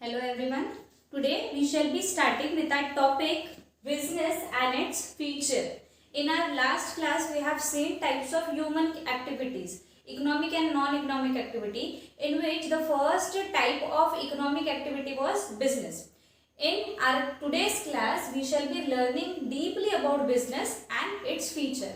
Hello everyone. Today we shall be starting with our topic business and its future. In our last class we have seen types of human activities, economic and non-economic activity, in which the first type of economic activity was business. In our today's class we shall be learning deeply about business and its future.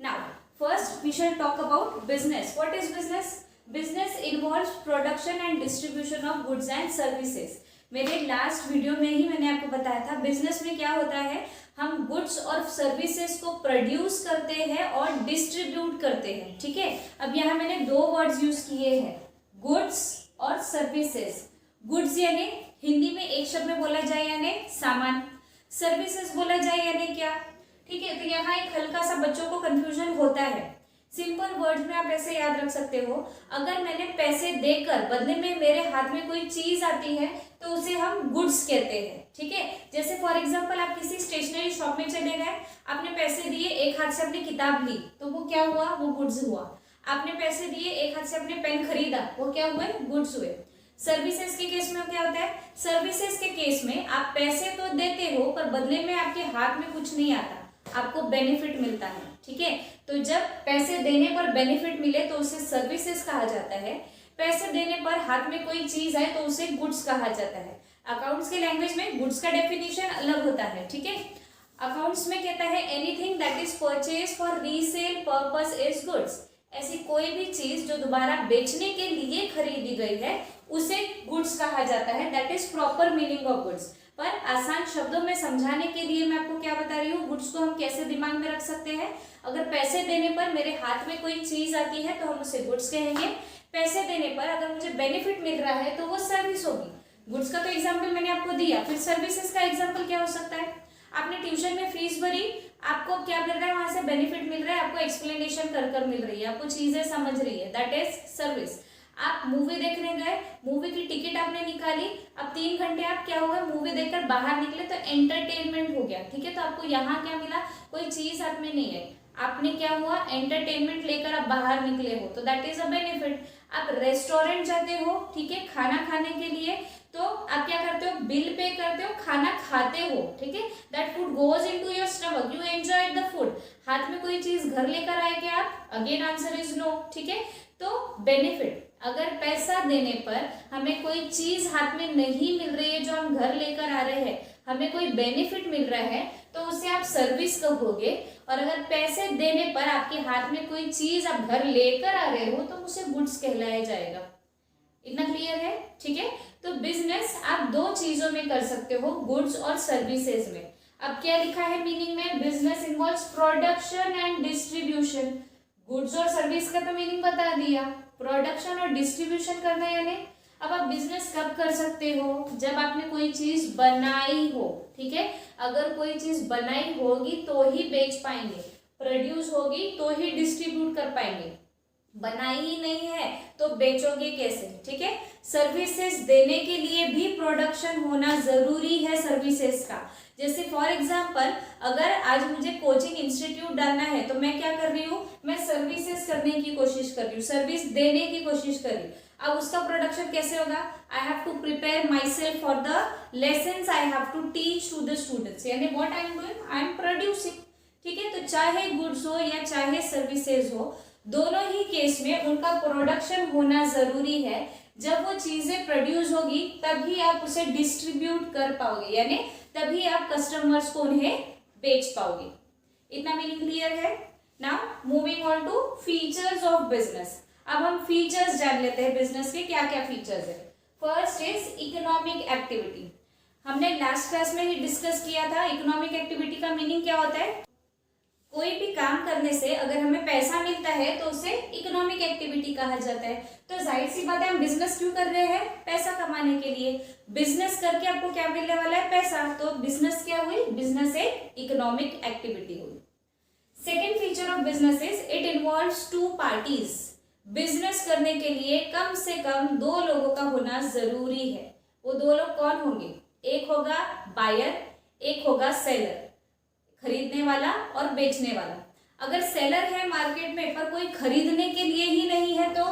Now first we shall talk about business. What is business? Business involves production and distribution of goods and services. मेरे last video में ही मैंने आपको बताया था business में क्या होता है, हम गुड्स और सर्विसेज को प्रोड्यूस करते हैं और डिस्ट्रीब्यूट करते हैं. ठीक है, अब यहाँ मैंने दो वर्ड्स यूज किए हैं, गुड्स और सर्विसेज. गुड्स यानी हिंदी में एक शब्द में बोला जाए यानी सामान, सर्विसेज बोला जाए यानी क्या. ठीक है, तो यहाँ एक हल्का सा बच्चों को कंफ्यूजन होता है. सिंपल वर्ड्स में आप ऐसे याद रख सकते हो, अगर मैंने पैसे देकर बदले में मेरे हाथ में कोई चीज आती है तो उसे हम गुड्स कहते हैं. ठीक है, जैसे फॉर एग्जांपल आप किसी स्टेशनरी शॉप में चले गए, आपने पैसे दिए, एक हाथ से अपनी किताब ली तो वो क्या हुआ, वो गुड्स हुआ. आपने पैसे दिए, एक हाथ से अपने पेन खरीदा, वो क्या हुए, गुड्स हुए. सर्विसेज के केस में क्या होता है, सर्विसेज के केस में आप पैसे तो देते हो पर बदले में आपके हाथ में कुछ नहीं आता, आपको बेनिफिट मिलता है. ठीक है, तो जब पैसे देने पर बेनिफिट मिले तो उसे सर्विसेज कहा जाता है. पैसे देने पर हाथ में कोई चीज आए तो उसे गुड्स कहा जाता है. अकाउंट्स के लैंग्वेज में गुड्स का डेफिनेशन अलग होता है. ठीक है, अकाउंट्स में कहता है anything that is purchase for resale purpose is goods. ऐसी कोई भी चीज जो दोबारा बेचने के लिए खरीदी गई है उसे गुड्स कहा जाता है. That is proper meaning of goods. पर आसान शब्दों में समझाने के लिए मैं आपको क्या बता रही हूँ, गुड्स को हम कैसे दिमाग में रख सकते हैं. अगर पैसे देने पर मेरे हाथ में कोई चीज आती है तो हम उसे गुड्स कहेंगे. पैसे देने पर अगर मुझे बेनिफिट मिल रहा है तो वो सर्विस होगी. गुड्स का तो एग्जाम्पल मैंने आपको दिया, फिर सर्विसेज का एग्जाम्पल क्या हो सकता है. आपने ट्यूशन में फीस भरी, आपको क्या मिल रहा है, वहां से बेनिफिट मिल रहा है, आपको एक्सप्लेनेशन कर मिल रही है, आपको चीजें समझ रही है, दैट इज सर्विस. आप मूवी देखने गए, मूवी की टिकट आपने निकाली, अब 3 घंटे आप क्या हुआ, मूवी देखकर बाहर निकले तो एंटरटेनमेंट हो गया. ठीक है, तो आपको यहाँ क्या मिला, कोई चीज हाथ में नहीं है, आपने क्या हुआ, एंटरटेनमेंट लेकर आप बाहर निकले हो, तो दैट इज अ बेनिफिट. आप रेस्टोरेंट जाते हो, ठीक है, खाना खाने के लिए, तो आप क्या करते हो, बिल पे करते हो, खाना खाते हो. ठीक है, that food goes into your stomach, you enjoy the food. हाथ में कोई चीज घर लेकर आए क्या आप, अगेन आंसर इज नो. ठीक है, तो बेनिफिट, अगर पैसा देने पर हमें कोई चीज हाथ में नहीं मिल रही है जो हम घर लेकर आ रहे हैं, हमें कोई बेनिफिट मिल रहा है तो उसे आप सर्विस कहोगे. और अगर पैसे देने पर आपके हाथ में कोई चीज आप घर लेकर आ रहे हो तो उसे गुड्स कहलाया जाएगा. इतना क्लियर है. ठीक है, तो बिजनेस आप दो चीजों में कर सकते हो, गुड्स और सर्विसेज में. अब क्या लिखा है मीनिंग में, business involves production and distribution. Goods और सर्विस का तो मीनिंग बता दिया, प्रोडक्शन और डिस्ट्रीब्यूशन करना यानी. अब आप बिजनेस कब कर सकते हो, जब आपने कोई चीज बनाई हो. ठीक है, अगर कोई चीज बनाई होगी तो ही बेच पाएंगे, प्रोड्यूस होगी तो ही डिस्ट्रीब्यूट कर पाएंगे. बनाई ही नहीं है तो बेचोगे कैसे. ठीक है, सर्विसेज देने के लिए भी प्रोडक्शन होना जरूरी है सर्विसेज का. जैसे फॉर एग्जाम्पल अगर आज मुझे कोचिंग इंस्टीट्यूट डालना है तो मैं क्या कर रही हूँ, मैं सर्विसेज करने की कोशिश कर रही हूँ, सर्विस देने की कोशिश कर रही हूँ. अब उसका प्रोडक्शन कैसे होगा, I have to prepare myself for the lessons, I have to teach to the students, यानी what I am doing, I am producing. ठीक है, तो चाहे गुड्स हो या चाहे सर्विसेज हो, दोनों ही केस में उनका प्रोडक्शन होना जरूरी है. जब वो चीजें प्रोड्यूस होगी तभी आप उसे डिस्ट्रीब्यूट कर पाओगे, यानी तभी आप कस्टमर्स को उन्हें बेच पाओगे. इतना मीनिंग क्लियर है. Now moving on to features of business. अब हम फीचर्स जान लेते हैं बिजनेस के क्या क्या फीचर्स है. First is economic activity. हमने लास्ट क्लास में ही डिस्कस किया था इकोनॉमिक एक्टिविटी का मीनिंग क्या होता है. कोई भी काम करने से अगर हमें पैसा मिलता है तो उसे इकोनॉमिक एक्टिविटी कहा जाता है. तो जाहिर सी बात है, हम बिजनेस क्यों कर रहे हैं, पैसा कमाने के लिए. बिजनेस करके आपको क्या मिलने वाला है, पैसा. तो बिजनेस क्या हुई, बिजनेस एक इकोनॉमिक एक्टिविटी हुई. Second feature of business is it involves 2 parties. Business करने के लिए कम से कम 2 लोगों का होना जरूरी है. वो 2 लोग कौन होंगे, एक होगा बायर, एक होगा सेलर, खरीदने वाला और बेचने वाला. अगर सेलर है मार्केट में पर कोई खरीदने के लिए ही नहीं है तो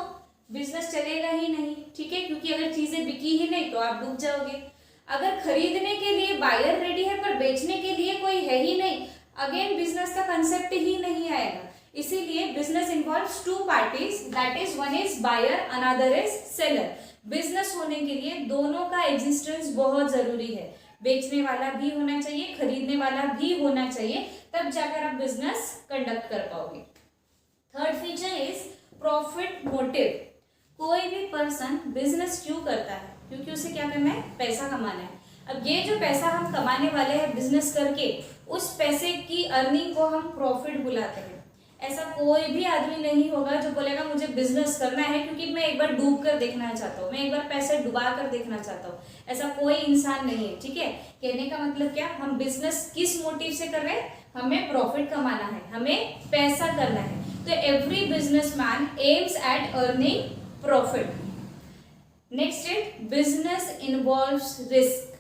बिजनेस चलेगा ही नहीं, ठीक है, क्योंकि अगर चीजें बिकी ही नहीं तो आप डूब जाओगे। अगर खरीदने के लिए बायर रेडी है पर बेचने के लिए कोई है ही नहीं, अगेन बिजनेस का कंसेप्ट ही नहीं आएगा। इसीलिए business involves two parties, that is one is buyer, another is seller. Business होने के लिए दोनों का एग्जिस्टेंस बहुत जरूरी है, बेचने वाला भी होना चाहिए, खरीदने वाला भी होना चाहिए, तब जाकर आप बिजनेस कंडक्ट कर पाओगे। Third feature is profit motive. कोई भी पर्सन बिजनेस क्यों करता है? क्योंकि उसे क्या करना है? पैसा कमाना है। अब ये जो पैसा हम कमाने वाले हैं बिजनेस करके, उस पैसे की अर्निंग को हम प्रॉफिट बुलाते हैं। ऐसा कोई भी आदमी नहीं होगा जो बोलेगा मुझे बिजनेस करना है क्योंकि मैं एक बार डूब कर देखना चाहता हूँ, मैं एक बार पैसे डुबा कर देखना चाहता हूँ। ऐसा कोई इंसान नहीं है, ठीक है। कहने का मतलब क्या, हम बिजनेस किस मोटिव से कर रहे हैं? हमें प्रॉफिट कमाना है, हमें पैसा करना है। तो every businessman aims at earning profit. Next it, business involves risk.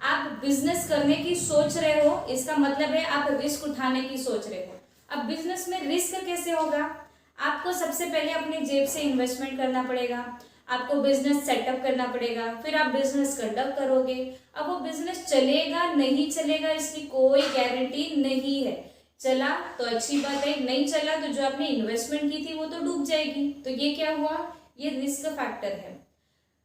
आप बिजनेस करने की सोच रहे हो, इसका मतलब है आप रिस्क उठाने की सोच रहे हो। अब बिजनेस में रिस्क कैसे होगा? आपको सबसे पहले अपने जेब से इन्वेस्टमेंट करना पड़ेगा, आपको बिजनेस सेटअप करना पड़ेगा, फिर आप बिजनेस कंडक्ट करोगे। अब वो बिजनेस चलेगा नहीं चलेगा इसकी कोई गारंटी नहीं है। चला तो अच्छी बात है, नहीं चला तो जो आपने इन्वेस्टमेंट की थी वो तो डूब जाएगी। तो ये क्या हुआ? ये रिस्क फैक्टर है।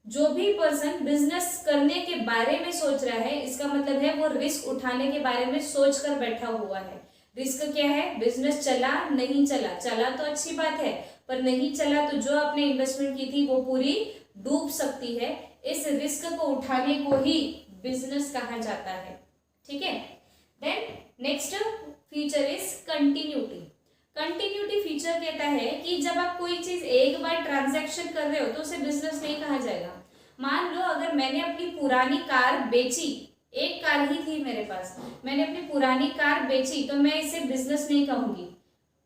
जो भी पर्सन बिजनेस करने के बारे में सोच रहा है, इसका मतलब है वो रिस्क उठाने के बारे में सोच कर बैठा हुआ है। रिस्क क्या है? बिजनेस चला नहीं चला, चला तो अच्छी बात है, पर नहीं चला तो जो आपने इन्वेस्टमेंट की थी वो पूरी डूब सकती है। इस रिस्क को उठाने को ही बिजनेस कहा जाता है, ठीक है। Then next feature is continuity. Continuity feature कहता है कि जब आप कोई चीज एक बार ट्रांजैक्शन कर रहे हो तो उसे बिजनेस नहीं कहा जाएगा। मान लो अगर मैंने अपनी पुरानी कार बेची, एक कार ही थी मेरे पास, मैंने अपनी पुरानी कार बेची, तो मैं इसे बिजनेस नहीं कहूंगी।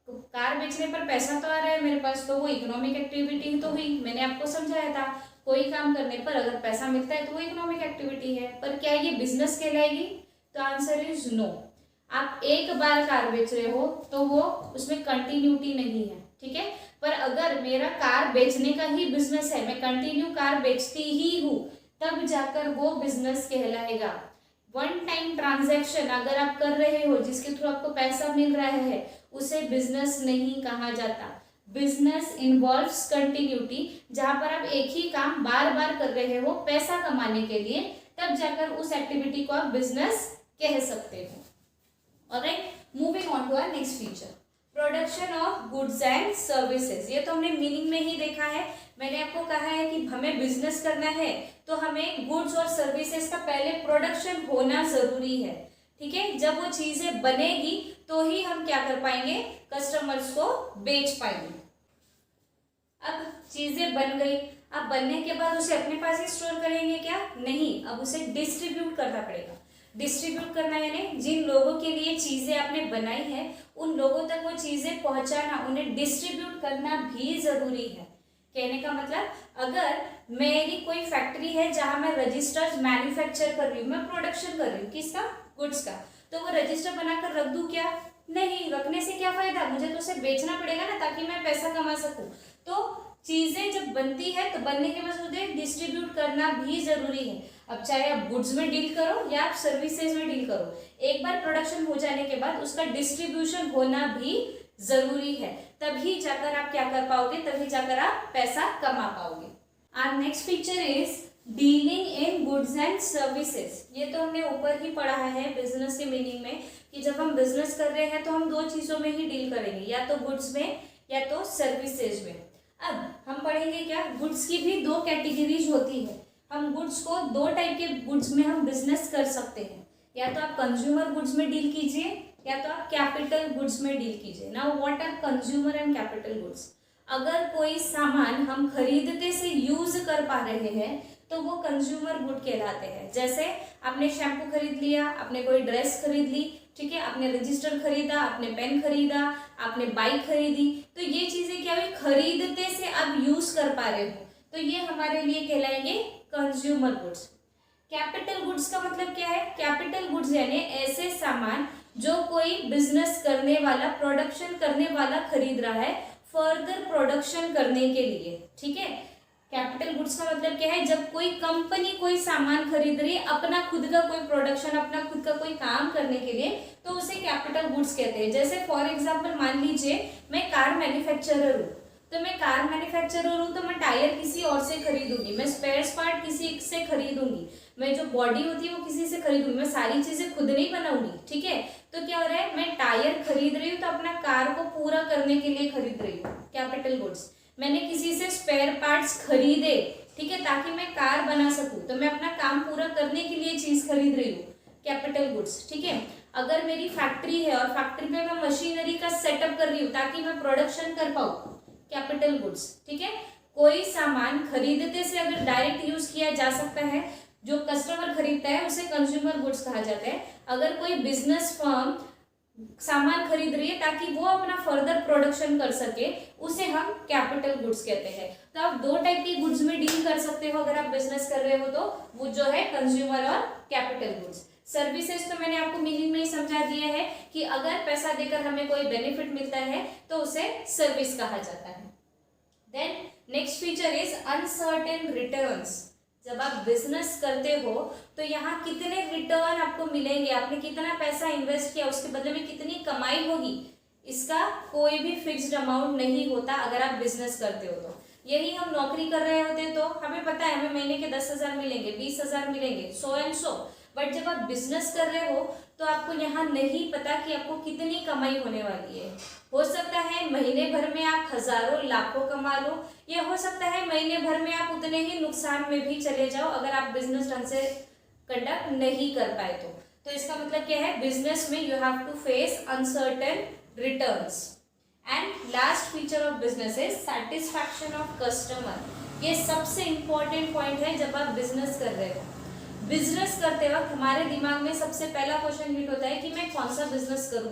कार बेचने पर पैसा तो आ रहा है मेरे पास, तो वो इकोनॉमिक एक्टिविटी तो हुई। मैंने आपको समझाया था कोई काम करने पर अगर पैसा मिलता है तो वो इकोनॉमिक एक्टिविटी है, पर क्या ये बिजनेस कहलाएगी? तो आंसर इज नो। आप एक बार कार बेच रहे हो तो वो उसमें कंटिन्यूटी नहीं है, ठीक है। पर अगर मेरा कार बेचने का ही बिजनेस है, मैं कंटिन्यू कार बेचती ही हूँ, तब जाकर वो बिजनेस कहलाएगा। वन टाइम ट्रांजैक्शन अगर आप कर रहे हो जिसके थ्रू आपको पैसा मिल रहा है, उसे बिजनेस नहीं कहा जाता। बिजनेस इन्वॉल्व्स कंटिन्यूटी, जहां पर आप एक ही काम बार बार कर रहे हो पैसा कमाने के लिए, तब जाकर उस एक्टिविटी को आप बिजनेस कह सकते हो। Alright, moving on to our next feature, production of goods and services. ये तो हमने मीनिंग में ही देखा है। मैंने आपको कहा है कि हमें बिजनेस करना है तो हमें गुड्स और सर्विसेज का पहले प्रोडक्शन होना जरूरी है, ठीक है। जब वो चीजें बनेगी तो ही हम क्या कर पाएंगे? कस्टमर्स को बेच पाएंगे। अब चीजें बन गई, अब बनने के बाद उसे अपने पास ही स्टोर करेंगे क्या? नहीं, अब उसे डिस्ट्रीब्यूट करना पड़ेगा। डिस्ट्रीब्यूट करना यानी जिन लोगों के लिए चीजें आपने बनाई है उन लोगों तक वो चीजें पहुंचाना, उन्हें डिस्ट्रीब्यूट करना भी जरूरी है। कहने का मतलब, अगर मेरी कोई फैक्ट्री है जहां मैं रजिस्टर्स मैन्युफैक्चर कर रही हूँ, मैं प्रोडक्शन कर रही हूँ, किसका? गुड्स का, तो वो रजिस्टर बनाकर रख दूं क्या? नहीं, रखने से क्या फायदा? मुझे तो उसे बेचना पड़ेगा ना, ताकि मैं पैसा कमा सकूं। तो चीजें जब बनती है तो बनने के बाद उसे डिस्ट्रीब्यूट करना भी जरूरी है। अब चाहे आप गुड्स में डील करो या आप सर्विसेज में डील करो, एक बार प्रोडक्शन हो जाने के बाद उसका डिस्ट्रीब्यूशन होना भी जरूरी है, तभी जाकर आप क्या कर पाओगे? तभी जाकर आप पैसा कमा पाओगे। Our next feature is dealing in goods and services. ये तो हमने ऊपर ही पढ़ा है बिजनेस के मीनिंग में कि जब हम बिजनेस कर रहे हैं तो हम दो चीजों में ही डील करेंगे, या तो गुड्स में या तो सर्विसेज में। अब हम पढ़ेंगे क्या, गुड्स की भी दो कैटेगरीज होती है। हम गुड्स को दो टाइप के गुड्स में हम बिजनेस कर सकते हैं, या तो आप कंज्यूमर गुड्स में डील कीजिए या तो आप कैपिटल गुड्स में डील कीजिए। Now what are consumer and capital goods? अगर कोई सामान हम खरीदते से यूज कर पा रहे हैं तो वो कंज्यूमर गुड कहलाते हैं। जैसे आपने शैम्पू खरीद लिया, आपने कोई ड्रेस खरीद ली, ठीक है, आपने रजिस्टर खरीदा, आपने पेन खरीदा, आपने बाइक खरीदी, तो ये चीजें क्या हुई? खरीदते से आप यूज कर पा रहे हो, तो ये हमारे लिए कहलाएंगे कंज्यूमर गुड्स। कैपिटल गुड्स का मतलब क्या है? कैपिटल गुड्स यानी ऐसे सामान जो कोई बिजनेस करने वाला, प्रोडक्शन करने वाला खरीद रहा है फर्दर प्रोडक्शन करने के लिए, ठीक है। कैपिटल गुड्स का मतलब क्या है, जब कोई कंपनी कोई सामान खरीद रही है अपना खुद का कोई प्रोडक्शन, अपना खुद का कोई काम करने के लिए, तो उसे कैपिटल गुड्स कहते हैं। जैसे फॉर एग्जांपल मान लीजिए मैं कार मैन्युफैक्चरर हूँ, तो मैं कार मैन्युफैक्चरर हूँ तो मैं टायर किसी और से खरीदूंगी, मैं स्पेयर्स पार्ट किसी से खरीदूंगी, मैं जो बॉडी होती है वो किसी से खरीदूंगी, मैं सारी चीजें खुद नहीं बनाऊंगी, ठीक है। तो क्या हो रहा है, मैं टायर खरीद रही हूँ तो अपना कार को पूरा करने के लिए खरीद रही हूँ, कैपिटल गुड्स। मैंने किसी से स्पेयर पार्ट्स खरीदे, ठीक है, ताकि मैं कार बना सकूं, तो मैं अपना काम पूरा करने के लिए चीज खरीद रही हूँ, कैपिटल गुड्स, ठीक है। अगर मेरी फैक्ट्री है और फैक्ट्री में मैं मशीनरी का सेटअप कर रही हूँ ताकि मैं प्रोडक्शन कर पाऊँ, कैपिटल गुड्स, ठीक है। कोई सामान खरीदते से अगर डायरेक्ट यूज किया जा सकता है, जो कस्टमर खरीदता है उसे कंज्यूमर गुड्स कहा जाता है। अगर कोई बिजनेस फर्म सामान खरीद रही है ताकि वो अपना फर्दर प्रोडक्शन कर सके, उसे हम कैपिटल गुड्स कहते हैं। तो आप दो टाइप की गुड्स में डील कर सकते हो अगर आप बिजनेस कर रहे हो, तो वो जो है कंज्यूमर और कैपिटल गुड्स। सर्विसेज तो मैंने आपको मीनिंग में ही समझा दिया है कि अगर पैसा देकर हमें कोई बेनिफिट मिलता है तो उसे सर्विस कहा जाता है। Then next feature is uncertain returns. जब आप बिजनेस करते हो तो यहाँ कितने रिटर्न आपको मिलेंगे, आपने कितना पैसा इन्वेस्ट किया, उसके बदले में कितनी कमाई होगी, इसका कोई भी फिक्स्ड अमाउंट नहीं होता अगर आप बिजनेस करते हो तो। यही हम नौकरी कर रहे होते तो हमें पता है हमें महीने के 10,000 मिलेंगे, 20,000 मिलेंगे, सो एंड सो। बट जब आप बिजनेस कर रहे हो तो आपको यहाँ नहीं पता कि आपको कितनी कमाई होने वाली है। हो सकता है महीने भर में आप हजारों लाखों कमा लो, या हो सकता है महीने भर में आप उतने ही नुकसान में भी चले जाओ अगर आप बिजनेस ढंग से कंडक्ट नहीं कर पाए तो इसका मतलब क्या है, बिजनेस में you have to face uncertain returns. And last feature of business is satisfaction of customer. ये सबसे इंपॉर्टेंट पॉइंट है जब आप बिजनेस कर रहे हो। बिजनेस करते वक्त हमारे दिमाग में सबसे पहला क्वेश्चन हिट होता है कि मैं कौन सा बिजनेस करूं,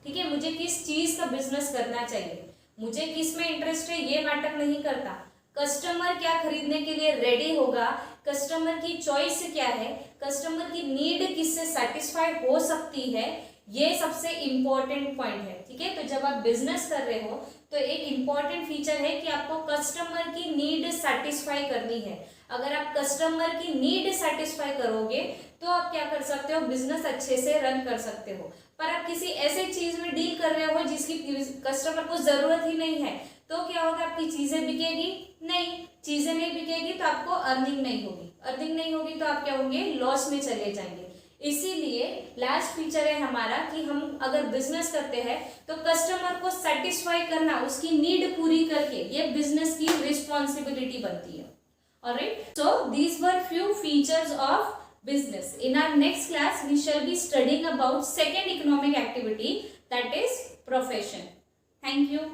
ठीक है, मुझे किस चीज का बिजनेस करना चाहिए, मुझे किस में इंटरेस्ट है, ये मैटर नहीं करता। कस्टमर क्या खरीदने के लिए रेडी होगा, कस्टमर की चॉइस क्या है, कस्टमर की नीड किससे सेटिस्फाई हो सकती है, ये सबसे इंपॉर्टेंट पॉइंट है, ठीक है। तो जब आप बिजनेस कर रहे हो तो एक इंपॉर्टेंट फीचर है कि आपको कस्टमर की नीड सेटिस्फाई करनी है। अगर आप कस्टमर की नीड सेटिस्फाई करोगे तो आप क्या कर सकते हो, बिजनेस अच्छे से रन कर सकते हो। पर आप किसी ऐसे चीज में डील कर रहे हो जिसकी कस्टमर को जरूरत ही नहीं है, तो क्या होगा, आपकी चीजें बिकेगी नहीं, चीजें नहीं बिकेगी तो आपको अर्निंग नहीं होगी, अर्निंग नहीं होगी तो आप क्या होंगे, लॉस में चले जाएंगे। इसीलिए लास्ट फीचर है हमारा कि हम अगर बिजनेस करते हैं तो कस्टमर को सेटिस्फाई करना, उसकी नीड पूरी करके, ये बिजनेस की रिस्पॉन्सिबिलिटी बनती है। Alright, so these were few features of business. In our next class, we shall be studying about second economic activity, that is profession. Thank you.